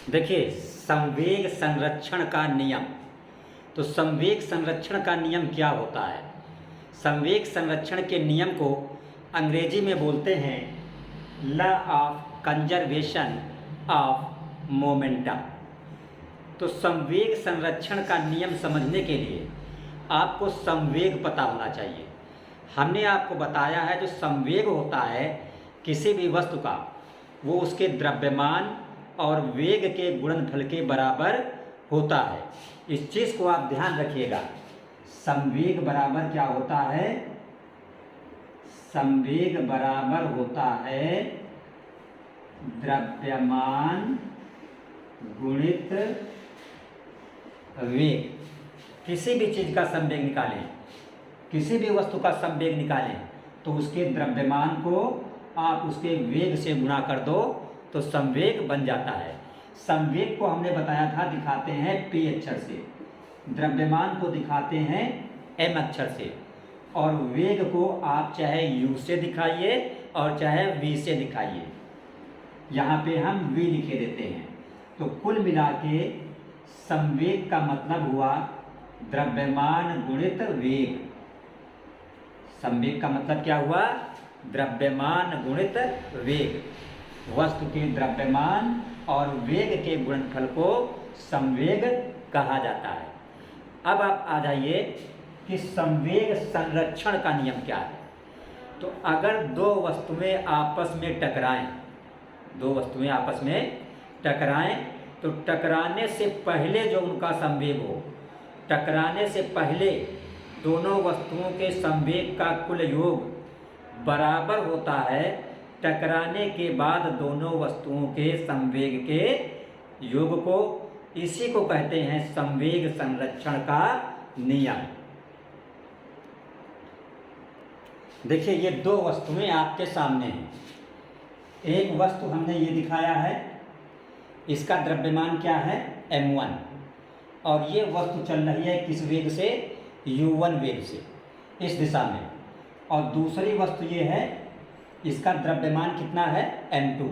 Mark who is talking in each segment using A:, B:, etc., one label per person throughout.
A: देखिए, संवेग संरक्षण का नियम। तो संवेग संरक्षण का नियम क्या होता है? संवेग संरक्षण के नियम को अंग्रेजी में बोलते हैं law of conservation of momentum. तो संवेग संरक्षण का नियम समझने के लिए आपको संवेग पता होना चाहिए। हमने आपको बताया है जो संवेग होता है किसी भी वस्तु का, वो उसके द्रव्यमान और वेग के गुणनफल के बराबर होता है। इस चीज़ को आप ध्यान रखिएगा। संवेग बराबर क्या होता है? संवेग बराबर होता है द्रव्यमान गुणित वेग। किसी भी चीज़ का संवेग निकालें, किसी भी वस्तु का संवेग निकालें तो उसके द्रव्यमान को आप उसके वेग से गुणा कर दो तो संवेग बन जाता है। संवेग को हमने बताया था दिखाते हैं P अक्षर से, द्रव्यमान को दिखाते हैं M अक्षर से, और वेग को आप चाहे U से दिखाइए और चाहे V से दिखाइए। यहाँ पे हम V लिखे देते हैं। तो कुल मिला के संवेग का मतलब हुआ द्रव्यमान गुणित वेग। संवेग का मतलब क्या हुआ? द्रव्यमान गुणित वेग। वस्तु के द्रव्यमान और वेग के गुणनफल को संवेग कहा जाता है। अब आप आ जाइए कि संवेग संरक्षण का नियम क्या है। तो अगर दो वस्तुएं आपस में टकराएं, दो वस्तुएं आपस में टकराएं तो टकराने से पहले जो उनका संवेग हो, टकराने से पहले दोनों वस्तुओं के संवेग का कुल योग बराबर होता है टकराने के बाद दोनों वस्तुओं के संवेग के योग को। इसी को कहते हैं संवेग संरक्षण का नियम। देखिए, ये दो वस्तुएं आपके सामने हैं। एक वस्तु हमने ये दिखाया है, इसका द्रव्यमान क्या है? m1, और ये वस्तु चल रही है किस वेग से? u1 वेग से, इस दिशा में। और दूसरी वस्तु ये है, इसका द्रव्यमान कितना है? m2,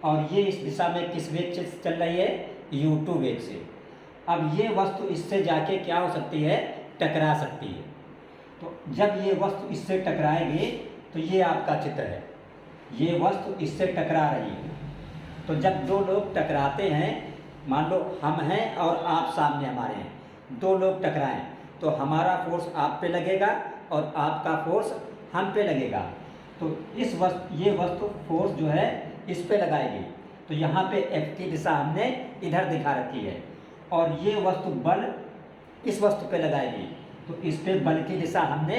A: और ये इस दिशा में किस वेग से चल रही है? u2 वेग से। अब ये वस्तु इससे जाके क्या हो सकती है? टकरा सकती है। तो जब ये वस्तु इससे टकराएगी तो ये आपका चित्र है, ये वस्तु इससे टकरा रही है। तो जब दो लोग टकराते हैं, मान लो हम हैं और आप सामने हमारे हैं, दो लोग टकराएं तो हमारा फोर्स आप पे लगेगा और आपका फोर्स हम पे लगेगा। तो ये वस्तु फोर्स जो है इस पे लगाएगी। तो यहाँ पे F की दिशा हमने इधर दिखा रखी है, और ये वस्तु बल इस वस्तु पे लगाएगी। तो इस पे बल की दिशा हमने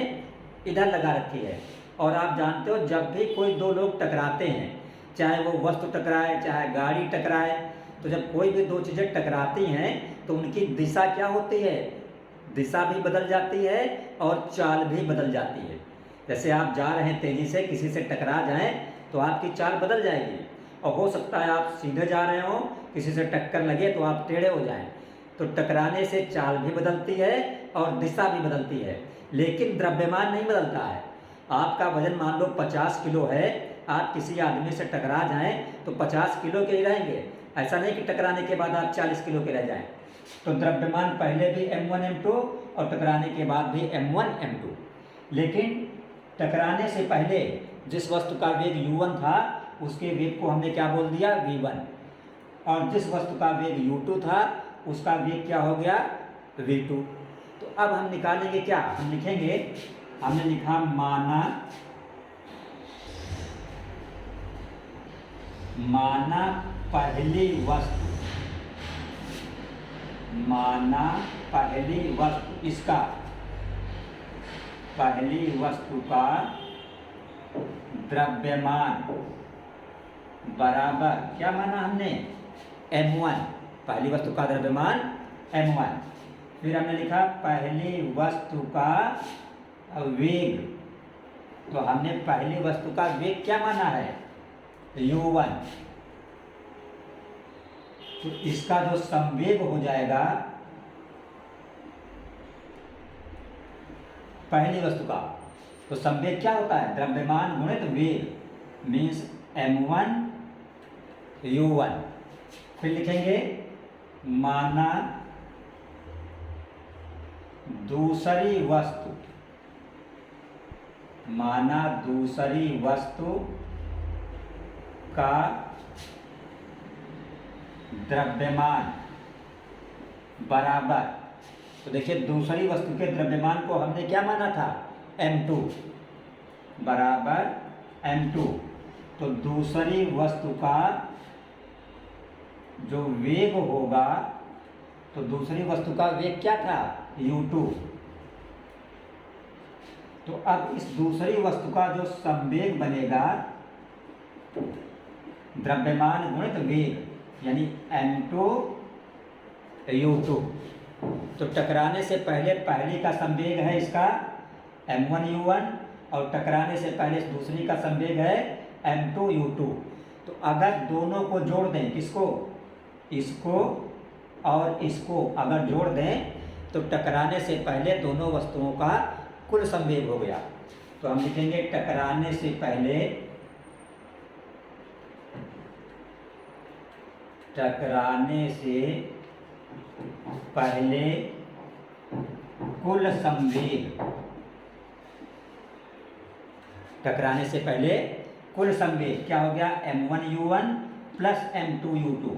A: इधर लगा रखी है। और आप जानते हो जब भी कोई दो लोग टकराते हैं, चाहे वो वस्तु टकराए चाहे गाड़ी टकराए, तो जब कोई भी दो चीज़ें टकराती हैं तो उनकी दिशा क्या होती है? दिशा भी बदल जाती है और चाल भी बदल जाती है। जैसे आप जा रहे हैं तेज़ी से, किसी से टकरा जाएं तो आपकी चाल बदल जाएगी, और हो सकता है आप सीधे जा रहे हो, किसी से टक्कर लगे तो आप टेढ़े हो जाएं। तो टकराने से चाल भी बदलती है और दिशा भी बदलती है, लेकिन द्रव्यमान नहीं बदलता है। आपका वजन मान लो 50 किलो है, आप किसी आदमी से टकरा जाएं तो 50 किलो के ही रहेंगे। ऐसा नहीं कि टकराने के बाद आप 40 किलो के रह जाएं। तो द्रव्यमान पहले भी m1 m2 और टकराने के बाद भी m1 m2। लेकिन टकराने से पहले जिस वस्तु का वेग u1 था उसके वेग को हमने क्या बोल दिया? v1, और जिस वस्तु का वेग u2 था उसका वेग क्या हो गया? v2। तो अब हम निकालेंगे क्या? हम लिखेंगे, हमने लिखा माना पहली वस्तु, माना पहली वस्तु, इसका पहली वस्तु का द्रव्यमान बराबर क्या माना हमने? m1, पहली वस्तु का द्रव्यमान m1। फिर हमने लिखा पहली वस्तु का वेग, तो हमने पहली वस्तु का वेग क्या माना है? u1। तो इसका जो संवेग हो जाएगा पहली वस्तु का, तो संवेग क्या होता है? द्रव्यमान गुणित वेग, मीन्स m1 u1। फिर लिखेंगे माना दूसरी वस्तु, माना दूसरी वस्तु का द्रव्यमान बराबर। तो देखिए दूसरी वस्तु के द्रव्यमान को हमने क्या माना था, m2 बराबर m2। तो दूसरी वस्तु का जो वेग होगा, तो दूसरी वस्तु का वेग क्या था, u2। तो अब इस दूसरी वस्तु का जो संवेग बनेगा, द्रव्यमान गुणित वेग, यानी m2 u2। तो टकराने से पहले पहली का संवेग है इसका m1 u1, और टकराने से पहले दूसरी का संवेग है m2 u2। तो अगर दोनों को जोड़ दें, किसको, इसको और इसको अगर जोड़ दें, तो टकराने से पहले दोनों वस्तुओं का कुल संवेग हो गया। तो हम लिखेंगे टकराने से पहले, टकराने से पहले कुल संवेग, टकराने से पहले कुल संवेग क्या हो गया, m1 u1 plus m2 u2,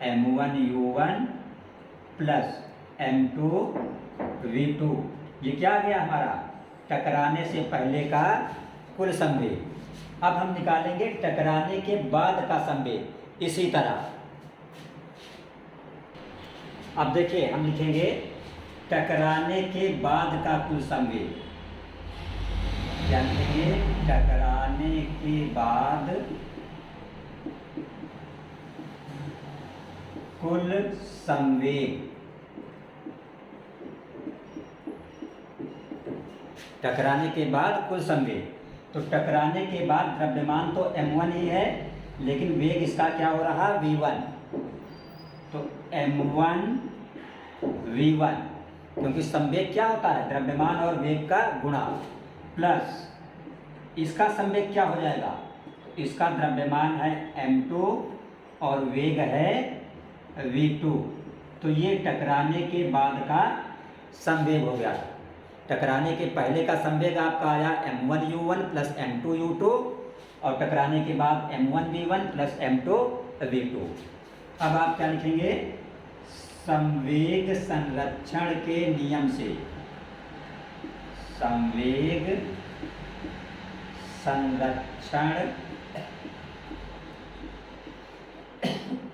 A: m1 u1 plus m2 v2। ये क्या आ गया हमारा, टकराने से पहले का कुल संवेग। अब हम निकालेंगे टकराने के बाद का संवेग इसी तरह। अब देखिए हम लिखेंगे टकराने के बाद का कुल संवेग, क्या लिखेंगे, टकराने के बाद कुल संवेग। टकराने के बाद कुल संवेग, तो टकराने के बाद द्रव्यमान तो m1 ही है, लेकिन वेग इसका क्या हो रहा, v1। तो m1 v1, क्योंकि संवेग क्या होता है, द्रव्यमान और वेग का गुणा, प्लस इसका संवेग क्या हो जाएगा, इसका द्रव्यमान है m2 और वेग है v2। तो ये टकराने के बाद का संवेग हो गया। टकराने के पहले का संवेग आपका आया m1 u1 plus m2 u2, और टकराने के बाद m1 v1 plus m2 v2। अब आप क्या लिखेंगे, संवेग संरक्षण के नियम से, संवेग संरक्षण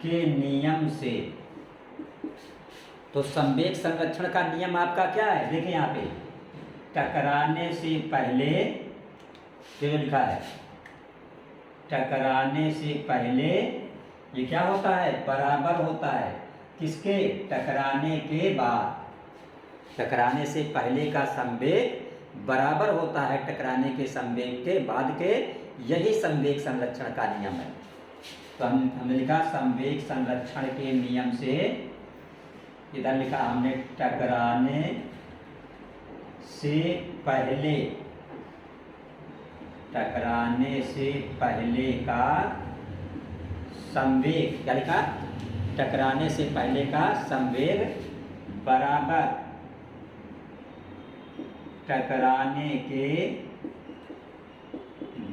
A: के नियम से। तो संवेग संरक्षण का नियम आपका क्या है, देखिए यहाँ पे टकराने से पहले, ये जो लिखा है टकराने से पहले, ये क्या होता है, बराबर होता है किसके, टकराने के बाद। टकराने से पहले का संवेग बराबर होता है टकराने के संवेग के बाद के, यही संवेग संरक्षण का नियम है। तो हमने लिखा संवेग संरक्षण के नियम से, इधर लिखा हमने टकराने से पहले, टकराने से पहले का संवेग, क्या लिखा, टकराने से पहले का संवेग बराबर टकराने के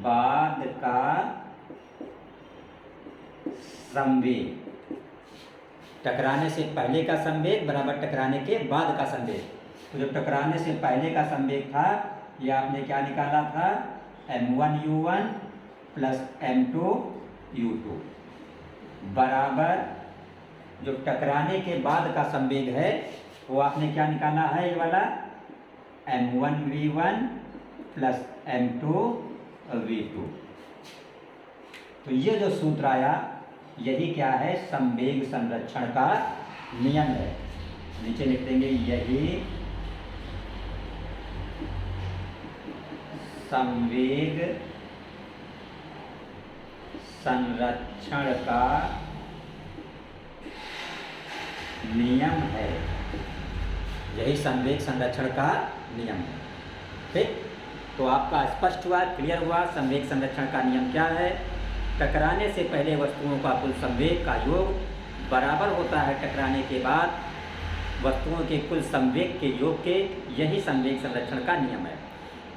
A: बाद का संवेग। टकराने से पहले का संवेग बराबर टकराने के बाद का संवेग। तो जो टकराने से पहले का संवेग था, ये आपने क्या निकाला था, m1 u1 plus m2 u2 बराबर जो टकराने के बाद का संवेग है, वो आपने क्या निकाला है, ये वाला m1 v1 plus m2 v2। तो ये जो सूत्र आया, यही क्या है, संवेग संरक्षण का नियम है। नीचे लिख देंगे, यही संवेग संरक्षण का नियम है, यही संवेग संरक्षण का नियम है। ठीक, तो आपका स्पष्ट हुआ, क्लियर हुआ संवेग संरक्षण का नियम क्या है। टकराने से पहले वस्तुओं का कुल संवेग का योग बराबर होता है टकराने के बाद वस्तुओं के कुल संवेग के योग के। यही संवेग संरक्षण का नियम है।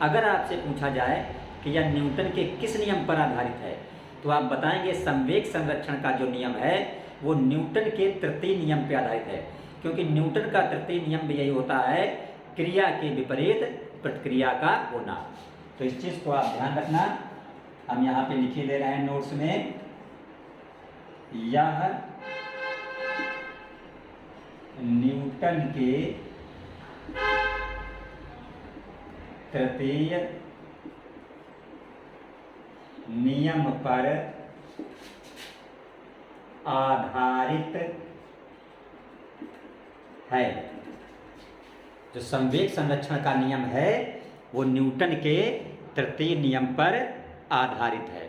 A: अगर आपसे पूछा जाए कि यह न्यूटन के किस नियम पर आधारित है, तो आप बताएंगे संवेग संरक्षण का जो नियम है वो न्यूटन के तृतीय नियम पर आधारित है, क्योंकि न्यूटन का तृतीय नियम भी यही होता है, क्रिया के विपरीत प्रतिक्रिया का होना। तो इस चीज़ को आप ध्यान रखना। हम यहाँ पे लिखे ले रहे हैं नोट्स में, यह न्यूटन के तृतीय नियम पर आधारित है। जो संवेग संरक्षण का नियम है वो न्यूटन के तृतीय नियम पर आधारित है।